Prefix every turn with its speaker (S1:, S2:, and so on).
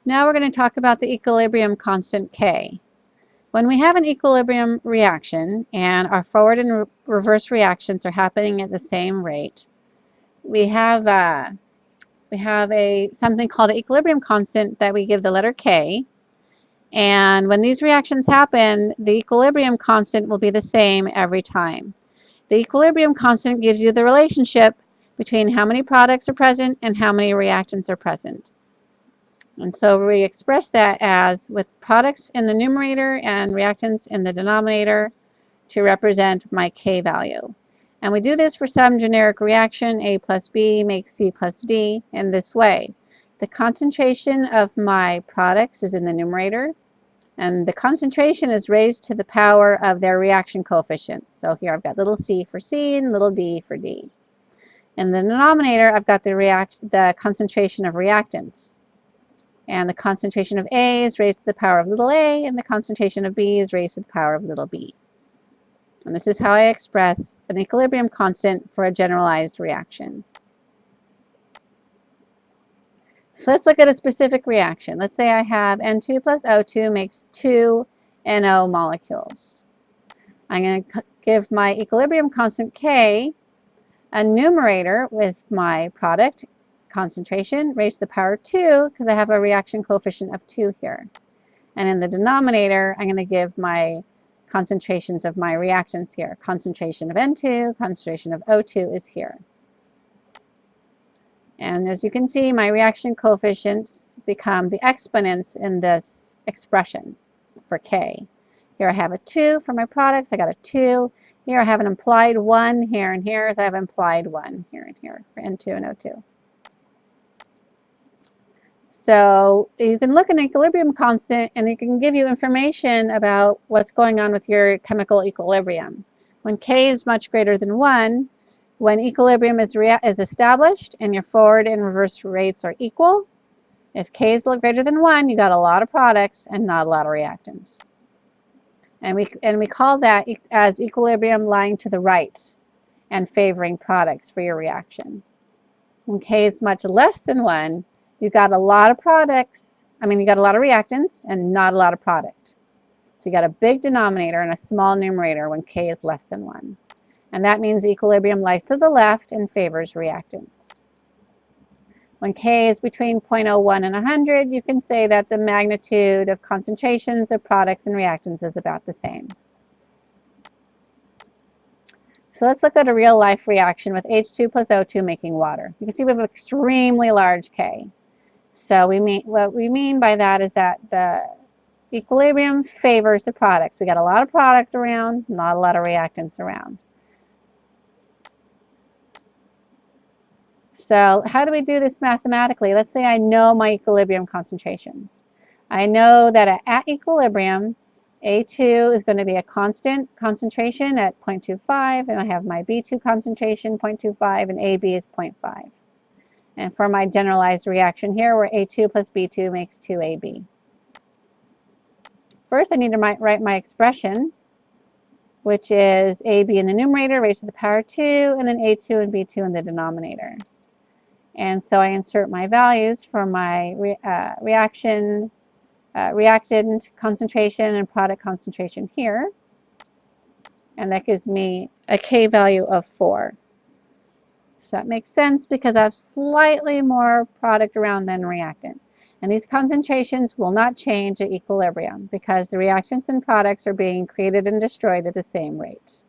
S1: Now we're going to talk about the equilibrium constant K. When we have an equilibrium reaction and our forward and reverse reactions are happening at the same rate, we have something called an equilibrium constant that we give the letter K. And when these reactions happen, the equilibrium constant will be the same every time. The equilibrium constant gives you the relationship between how many products are present and how many reactants are present. And so we express that as with products in the numerator and reactants in the denominator to represent my K value. And we do this for some generic reaction, A plus B makes C plus D, in this way. The concentration of my products is in the numerator, and the concentration is raised to the power of their reaction coefficient. So here I've got little c for C and little d for D. In the denominator, I've got the concentration of reactants. And the concentration of A is raised to the power of little a, and the concentration of B is raised to the power of little b. And this is how I express an equilibrium constant for a generalized reaction. So let's look at a specific reaction. Let's say I have N2 plus O2 makes 2 NO molecules. I'm going to give my equilibrium constant K a numerator with my product concentration raised to the power 2 because I have a reaction coefficient of 2 here. And in the denominator, I'm going to give my concentrations of my reactants here. Concentration of N2, concentration of O2 is here. And as you can see, my reaction coefficients become the exponents in this expression for K. Here I have a 2 for my products. I got a 2. Here I have an implied 1 here, and here I have implied 1 here and here for N2 and O2. So you can look at an equilibrium constant and it can give you information about what's going on with your chemical equilibrium. When K is much greater than 1, when equilibrium is established and your forward and reverse rates are equal, if K is greater than 1, you got a lot of products and not a lot of reactants. And we call that as equilibrium lying to the right and favoring products for your reaction. When K is much less than 1, you got a lot of you got a lot of reactants and not a lot of product. So you got a big denominator and a small numerator when K is less than 1. And that means equilibrium lies to the left and favors reactants. When K is between 0.01 and 100, you can say that the magnitude of concentrations of products and reactants is about the same. So let's look at a real life reaction with H2 plus O2 making water. You can see we have an extremely large K. So what we mean by that is that the equilibrium favors the products. We got a lot of product around, not a lot of reactants around. So how do we do this mathematically? Let's say I know my equilibrium concentrations. I know that at equilibrium, A2 is going to be a constant concentration at 0.25, and I have my B2 concentration 0.25, and AB is 0.5. And for my generalized reaction here, where A2 plus B2 makes 2AB. First, I need to write my expression, which is AB in the numerator raised to the power 2, and then A2 and B2 in the denominator. And so I insert my values for my reactant concentration and product concentration here. And that gives me a K value of 4. So that makes sense because I have slightly more product around than reactant. And these concentrations will not change at equilibrium because the reactants and products are being created and destroyed at the same rate.